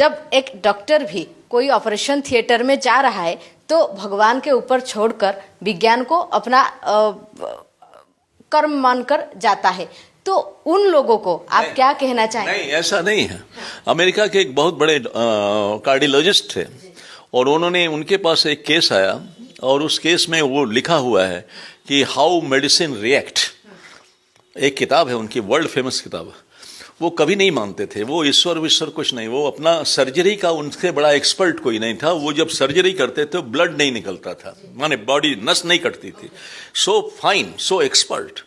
जब एक डॉक्टर भी कोई ऑपरेशन थिएटर में जा रहा है तो भगवान के ऊपर छोड़कर विज्ञान को अपना कर्म मानकर जाता है, तो उन लोगों को आप क्या कहना चाहेंगे? नहीं, ऐसा नहीं है। अमेरिका के एक बहुत बड़े कार्डियोलॉजिस्ट थे और उनके पास एक केस आया और उस केस में वो लिखा हुआ है कि हाउ मेडिसिन रिएक्ट। एक किताब है उनकी, वर्ल्ड फेमस किताब। वो कभी नहीं मानते थे, वो ईश्वर विश्वर कुछ नहीं, वो अपना सर्जरी का उनसे बड़ा एक्सपर्ट कोई नहीं था। वो जब सर्जरी करते थे ब्लड नहीं निकलता था, माने बॉडी नस नहीं कटती थी। सो फाइन, सो एक्सपर्ट।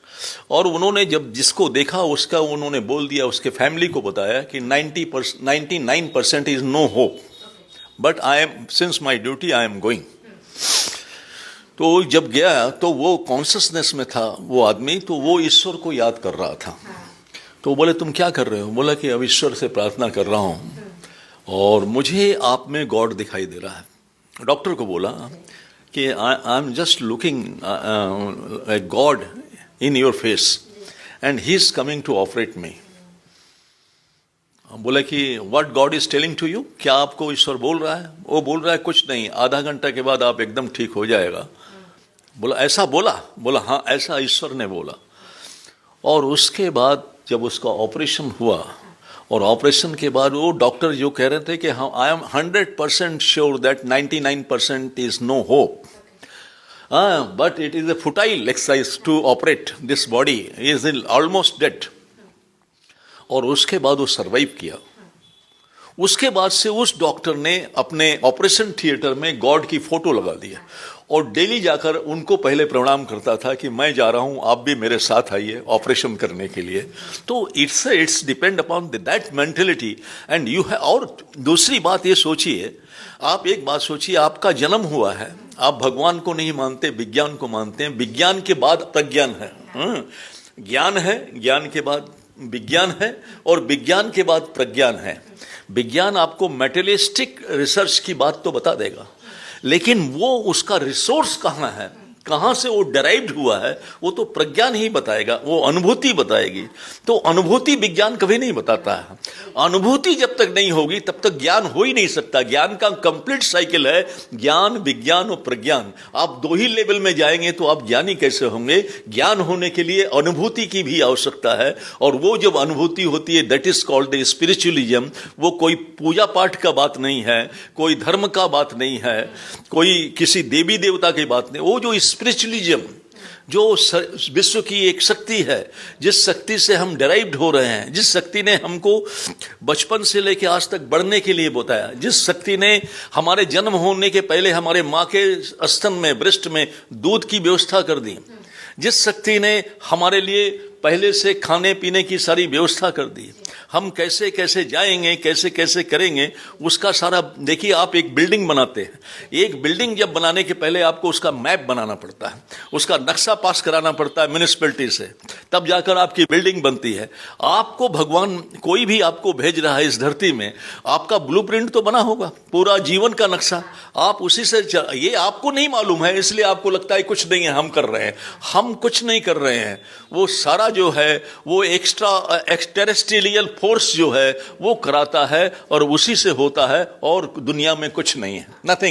और उन्होंने जब जिसको देखा उसका उन्होंने बोल दिया, उसके फैमिली को बताया कि 99% is no hope, but I am, since my duty I am going. तो जब गया तो वो कॉन्शियसनेस में था वो आदमी, तो वो ईश्वर को याद कर रहा था। तो बोले तुम क्या कर रहे हो? बोला कि अब ईश्वर से प्रार्थना कर रहा हूँ और मुझे आप में गॉड दिखाई दे रहा है। डॉक्टर को बोला कि I am just looking at God in your face and he is coming to operate me. बोला कि what God is telling to you, क्या आपको ईश्वर बोल रहा है? वो बोल रहा है कुछ नहीं, आधा घंटा के बाद आप एकदम ठीक हो जाएगा। बोला ऐसा बोला? बोला हाँ, ऐसा ईश्वर ने बोला। और उसके बाद जब उसका ऑपरेशन हुआ और ऑपरेशन के बाद वो डॉक्टर जो कह रहे थे कि हाँ I am 100% sure that 99% is no hope, but it is a futile exercise to operate this body, is almost dead. और उसके बाद वो सर्वाइव किया। उसके बाद से उस डॉक्टर ने अपने ऑपरेशन थिएटर में गॉड की फोटो लगा दी है और डेली जाकर उनको पहले प्रणाम करता था कि मैं जा रहा हूं, आप भी मेरे साथ आइए ऑपरेशन करने के लिए। तो it's depend upon that mentality and you have. और दूसरी बात ये सोचिए, आप एक बात सोचिए, आपका जन्म हुआ है, आप भगवान को नहीं मानते, विज्ञान को मानते हैं। विज्ञान के बाद प्रज्ञान है, ज्ञान है, ज्ञान के बाद विज्ञान है और विज्ञान के बाद प्रज्ञान है। विज्ञान आपको मेटेरियलिस्टिक रिसर्च की बात तो बता देगा, लेकिन वो उसका रिसोर्स कहाँ है, कहाँ से वो डेराइव्ड हुआ है, वो तो प्रज्ञान ही बताएगा, वो अनुभूति बताएगी। तो अनुभूति विज्ञान कभी नहीं बताता है। अनुभूति जब तक नहीं होगी तब तक ज्ञान हो ही नहीं सकता। ज्ञान का कंप्लीट साइकिल है ज्ञान, विज्ञान और प्रज्ञान। आप दो ही लेवल में जाएंगे तो आप ज्ञानी कैसे होंगे? ज्ञान होने के लिए अनुभूति की भी आवश्यकता है, और वो जब अनुभूति होती है that is called the spiritualism. वो कोई पूजा पाठ का बात नहीं है, कोई धर्म का बात नहीं है, कोई किसी देवी देवता की बात नहीं। वो जो स्पिरिचुअलिज्म, जो विश्व की एक शक्ति है, जिस शक्ति से हम डेराइव्ड हो रहे हैं, जिस शक्ति ने हमको बचपन से लेकर आज तक बढ़ने के लिए बताया, जिस शक्ति ने हमारे जन्म होने के पहले हमारे माँ के स्तन में, ब्रेस्ट में दूध की व्यवस्था कर दी, जिस शक्ति ने हमारे लिए पहले से खाने पीने की सारी व्यवस्था कर दी, हम कैसे कैसे जाएंगे, कैसे कैसे करेंगे, उसका सारा देखिए। आप एक बिल्डिंग बनाते हैं, एक बिल्डिंग जब बनाने के पहले आपको उसका मैप बनाना पड़ता है, उसका नक्शा पास कराना पड़ता है म्युनिसिपैलिटी से, तब जाकर आपकी बिल्डिंग बनती है। आपको भगवान कोई भी आपको भेज रहा है इस धरती में, आपका ब्लूप्रिंट तो बना होगा, पूरा जीवन का नक्शा, आप उसी से ये आपको नहीं मालूम है, इसलिए आपको लगता है कुछ नहीं है हम कर रहे हैं। हम कुछ नहीं कर रहे हैं, वो सारा जो है वो एक्सटेरेस्ट्रियल फोर्स जो है वो कराता है और उसी से होता है, और दुनिया में कुछ नहीं है, नथिंग।